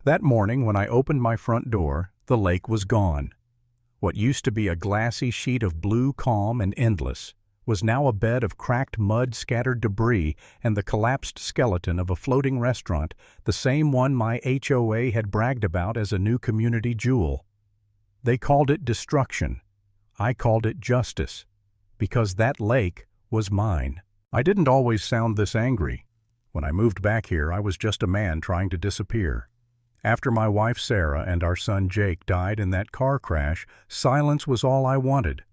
That morning when I opened my front door, the lake was gone. What used to be a glassy sheet of blue calm and endless was now a bed of cracked mud, scattered debris, and the collapsed skeleton of a floating restaurant, the same one my HOA had bragged about as a new community jewel. They called it destruction. I called it justice, because that lake was mine. I didn't always sound this angry. When I moved back here, I was just a man trying to disappear. After my wife Sarah and our son Jake died in that car crash, silence was all I wanted.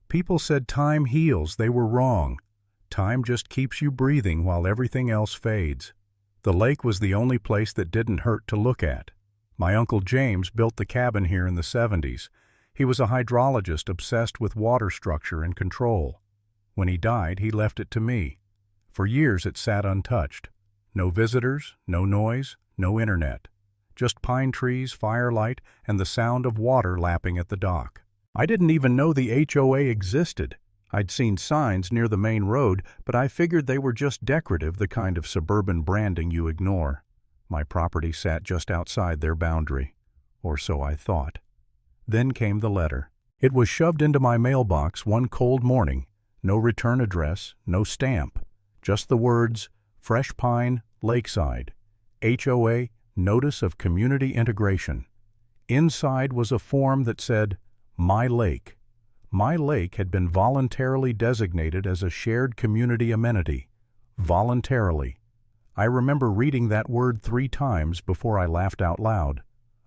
People said time heals. They were wrong. Time just keeps you breathing while everything else fades. The lake was the only place that didn't hurt to look at. My Uncle James built the cabin here in the 70s. He was a hydrologist obsessed with water structure and control. When he died, he left it to me. For years it sat untouched. No visitors, no noise, no internet. Just pine trees, firelight, and the sound of water lapping at the dock. I didn't even know the HOA existed. I'd seen signs near the main road, but I figured they were just decorative, the kind of suburban branding you ignore. My property sat just outside their boundary, or so I thought. Then came the letter. It was shoved into my mailbox one cold morning. No return address, no stamp. Just the words, Fresh Pine, Lakeside. HOA, Notice of Community Integration. Inside was a form that said, My Lake. My lake had been voluntarily designated as a shared community amenity. Voluntarily. I remember reading that word 3 times before I laughed out loud.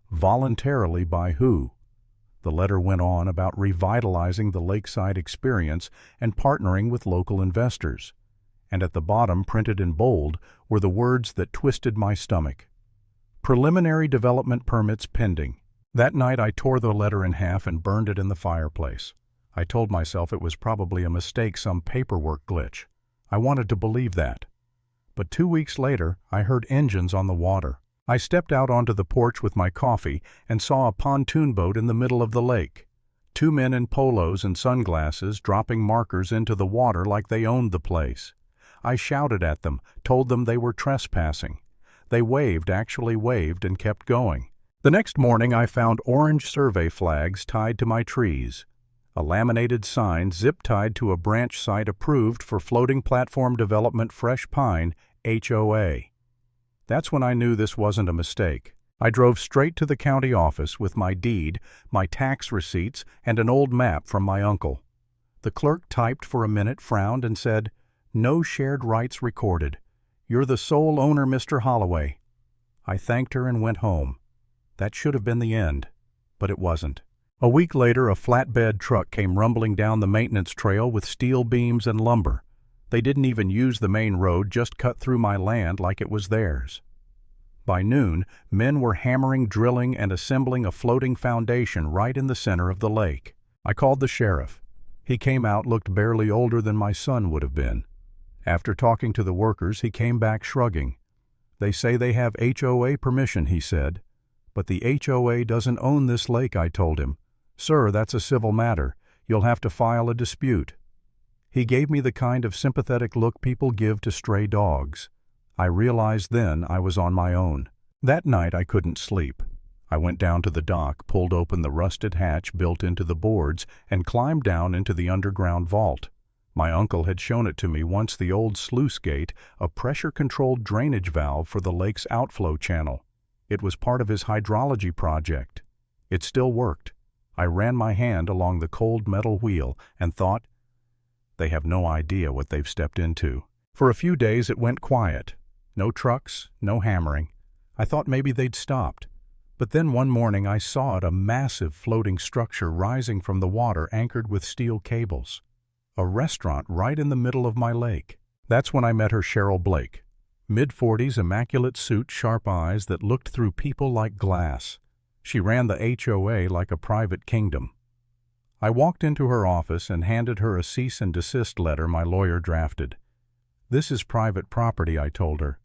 Voluntarily by who? The letter went on about revitalizing the lakeside experience and partnering with local investors. And at the bottom, printed in bold, were the words that twisted my stomach. Preliminary development permits pending. That night I tore the letter in half and burned it in the fireplace. I told myself it was probably a mistake, some paperwork glitch. I wanted to believe that. But 2 weeks later, I heard engines on the water. I stepped out onto the porch with my coffee and saw a pontoon boat in the middle of the lake. 2 men in polos and sunglasses dropping markers into the water like they owned the place. I shouted at them, told them they were trespassing. They waved, actually waved, and kept going. The next morning I found orange survey flags tied to my trees. A laminated sign zip-tied to a branch site approved for floating platform development Fresh Pine, HOA. That's when I knew this wasn't a mistake. I drove straight to the county office with my deed, my tax receipts, and an old map from my uncle. The clerk typed for a minute, frowned, and said, No shared rights recorded. You're the sole owner, Mr. Holloway. I thanked her and went home. That should have been the end, but it wasn't. A week later, a flatbed truck came rumbling down the maintenance trail with steel beams and lumber. They didn't even use the main road, just cut through my land like it was theirs. By noon, men were hammering, drilling, and assembling a floating foundation right in the center of the lake. I called the sheriff. He came out, looked barely older than my son would have been. After talking to the workers, he came back shrugging. They say they have HOA permission, he said. But the HOA doesn't own this lake, I told him. Sir, that's a civil matter. You'll have to file a dispute. He gave me the kind of sympathetic look people give to stray dogs. I realized then I was on my own. That night I couldn't sleep. I went down to the dock, pulled open the rusted hatch built into the boards, and climbed down into the underground vault. My uncle had shown it to me once, the old sluice gate, a pressure-controlled drainage valve for the lake's outflow channel. It was part of his hydrology project. It still worked. I ran my hand along the cold metal wheel and thought, they have no idea what they've stepped into. For a few days it went quiet. No trucks, no hammering. I thought maybe they'd stopped. But then one morning I saw it, a massive floating structure rising from the water anchored with steel cables. A restaurant right in the middle of my lake. That's when I met her, Cheryl Blake. Mid-40s, immaculate suit, sharp eyes that looked through people like glass. She ran the HOA like a private kingdom. I walked into her office and handed her a cease and desist letter my lawyer drafted. This is private property, I told her.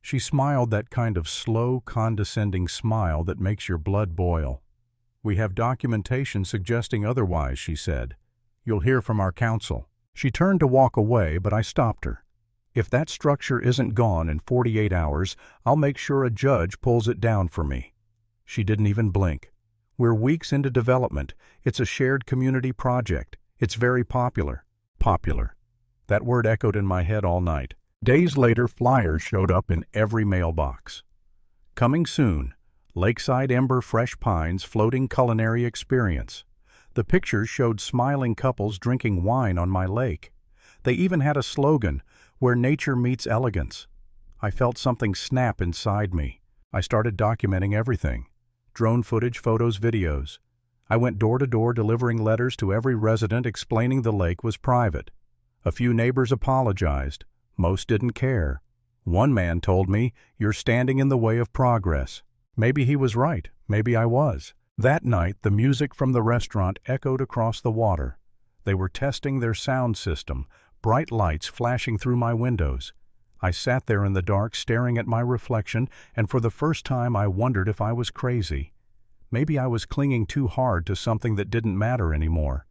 She smiled, that kind of slow, condescending smile that makes your blood boil. We have documentation suggesting otherwise, she said. You'll hear from our counsel. She turned to walk away, but I stopped her. If that structure isn't gone in 48 hours, I'll make sure a judge pulls it down for me. She didn't even blink. We're weeks into development. It's a shared community project. It's very popular. Popular. That word echoed in my head all night. Days later, flyers showed up in every mailbox. Coming soon, Lakeside Ember Fresh Pines Floating Culinary Experience. The pictures showed smiling couples drinking wine on my lake. They even had a slogan, "Where nature meets elegance." I felt something snap inside me. I started documenting everything. Drone footage, photos, videos. I went door to door delivering letters to every resident explaining the lake was private. A few neighbors apologized. Most didn't care. One man told me, "You're standing in the way of progress." Maybe he was right. Maybe I was. That night, the music from the restaurant echoed across the water. They were testing their sound system, bright lights flashing through my windows. I sat there in the dark staring at my reflection, and for the first time I wondered if I was crazy. Maybe I was clinging too hard to something that didn't matter anymore.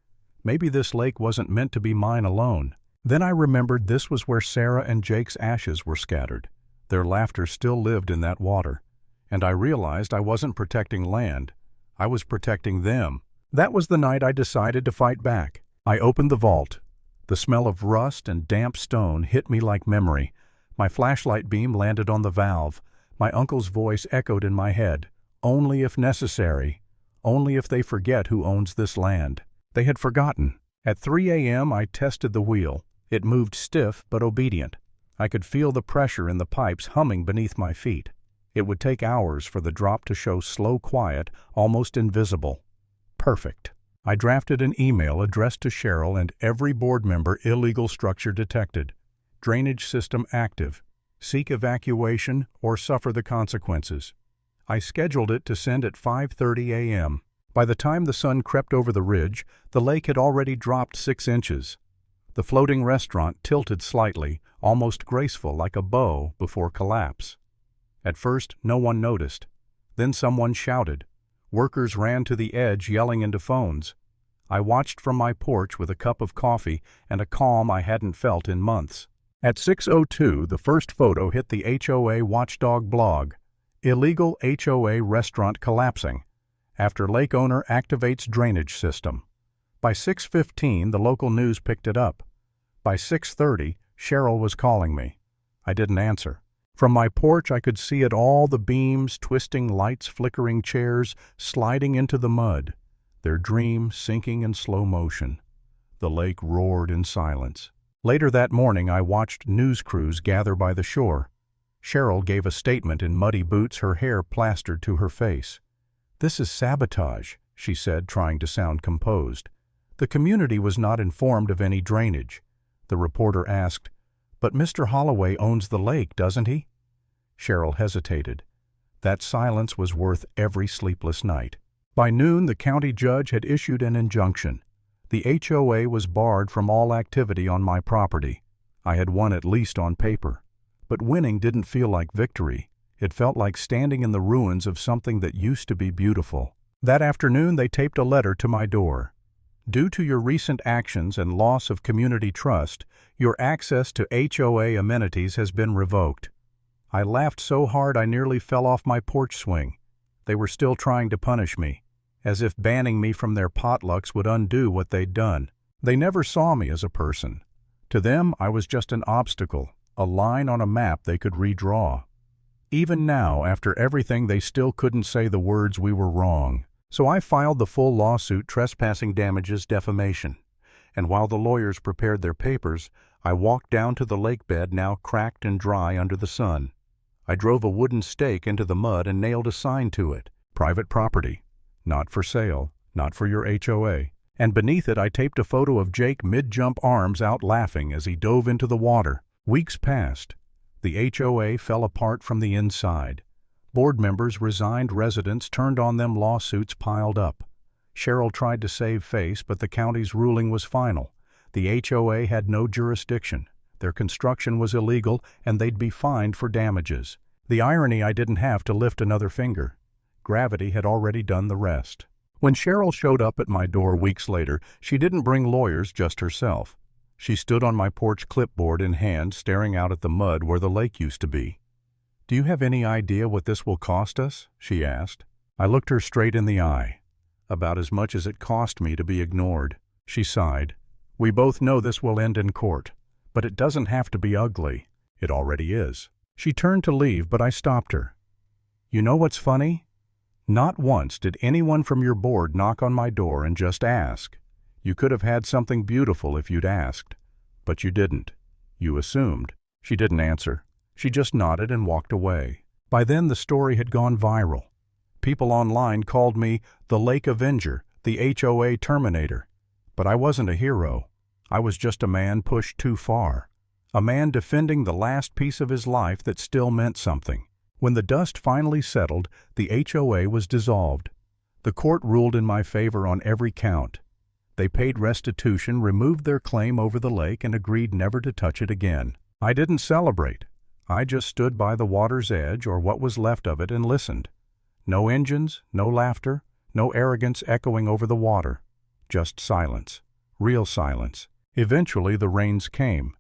Maybe this lake wasn't meant to be mine alone. Then I remembered this was where Sarah and Jake's ashes were scattered. Their laughter still lived in that water. And I realized I wasn't protecting land. I was protecting them. That was the night I decided to fight back. I opened the vault. The smell of rust and damp stone hit me like memory. My flashlight beam landed on the valve. My uncle's voice echoed in my head. Only if necessary. Only if they forget who owns this land. They had forgotten. At 3 a.m. I tested the wheel. It moved stiff but obedient. I could feel the pressure in the pipes humming beneath my feet. It would take hours for the drop to show slow, quiet, almost invisible. Perfect. I drafted an email addressed to Cheryl and every board member. Illegal structure detected. Drainage system active. Seek evacuation or suffer the consequences. I scheduled it to send at 5:30 a.m. By the time the sun crept over the ridge, the lake had already dropped 6 inches. The floating restaurant tilted slightly, almost graceful like a bow before collapse. At first, no one noticed. Then someone shouted. Workers ran to the edge yelling into phones. I watched from my porch with a cup of coffee and a calm I hadn't felt in months. At 6:02, the first photo hit the HOA Watchdog blog. Illegal HOA restaurant collapsing. After lake owner activates drainage system. By 6:15, the local news picked it up. By 6:30, Cheryl was calling me. I didn't answer. From my porch I could see it all, the beams, twisting lights, flickering chairs, sliding into the mud, their dream sinking in slow motion. The lake roared in silence. Later that morning I watched news crews gather by the shore. Cheryl gave a statement in muddy boots, her hair plastered to her face. "This is sabotage," she said, trying to sound composed. The community was not informed of any drainage. The reporter asked, "But Mr. Holloway owns the lake, doesn't he?" Cheryl hesitated. That silence was worth every sleepless night. By noon, the county judge had issued an injunction. The HOA was barred from all activity on my property. I had won at least on paper. But winning didn't feel like victory. It felt like standing in the ruins of something that used to be beautiful. That afternoon, they taped a letter to my door. "Due to your recent actions and loss of community trust, your access to HOA amenities has been revoked." I laughed so hard I nearly fell off my porch swing. They were still trying to punish me, as if banning me from their potlucks would undo what they'd done. They never saw me as a person. To them, I was just an obstacle, a line on a map they could redraw. Even now, after everything, they still couldn't say the words "we were wrong." So I filed the full lawsuit, trespassing damages, defamation. And while the lawyers prepared their papers, I walked down to the lake bed, now cracked and dry under the sun. I drove a wooden stake into the mud and nailed a sign to it. Private property. Not for sale. Not for your HOA. And beneath it I taped a photo of Jake mid-jump, arms out, laughing as he dove into the water. Weeks passed. The HOA fell apart from the inside. Board members resigned, residents turned on them, lawsuits piled up. Cheryl tried to save face, but the county's ruling was final. The HOA had no jurisdiction. Their construction was illegal, and they'd be fined for damages. The irony, I didn't have to lift another finger. Gravity had already done the rest. When Cheryl showed up at my door weeks later, she didn't bring lawyers, just herself. She stood on my porch, clipboard in hand, staring out at the mud where the lake used to be. "Do you have any idea what this will cost us?" she asked. I looked her straight in the eye. About as much as it cost me to be ignored. She sighed. We both know this will end in court, but it doesn't have to be ugly. It already is. She turned to leave, but I stopped her. You know what's funny? Not once did anyone from your board knock on my door and just ask. You could have had something beautiful if you'd asked. But you didn't. You assumed. She didn't answer. She just nodded and walked away. By then the story had gone viral. People online called me the Lake Avenger, the HOA Terminator. But I wasn't a hero. I was just a man pushed too far. A man defending the last piece of his life that still meant something. When the dust finally settled, the HOA was dissolved. The court ruled in my favor on every count. They paid restitution, removed their claim over the lake, and agreed never to touch it again. I didn't celebrate. I just stood by the water's edge, or what was left of it, and listened. No engines, no laughter, no arrogance echoing over the water. Just silence. Real silence. Eventually the rains came.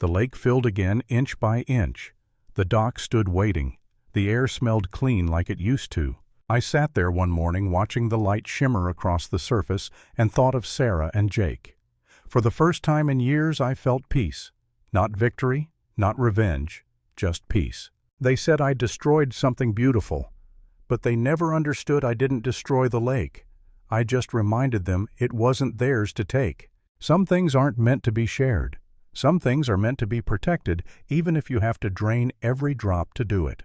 The lake filled again inch by inch. The dock stood waiting. The air smelled clean like it used to. I sat there one morning watching the light shimmer across the surface and thought of Sarah and Jake. For the first time in years I felt peace. Not victory, not revenge, just peace. They said I destroyed something beautiful, but they never understood I didn't destroy the lake. I just reminded them it wasn't theirs to take. Some things aren't meant to be shared. Some things are meant to be protected, even if you have to drain every drop to do it.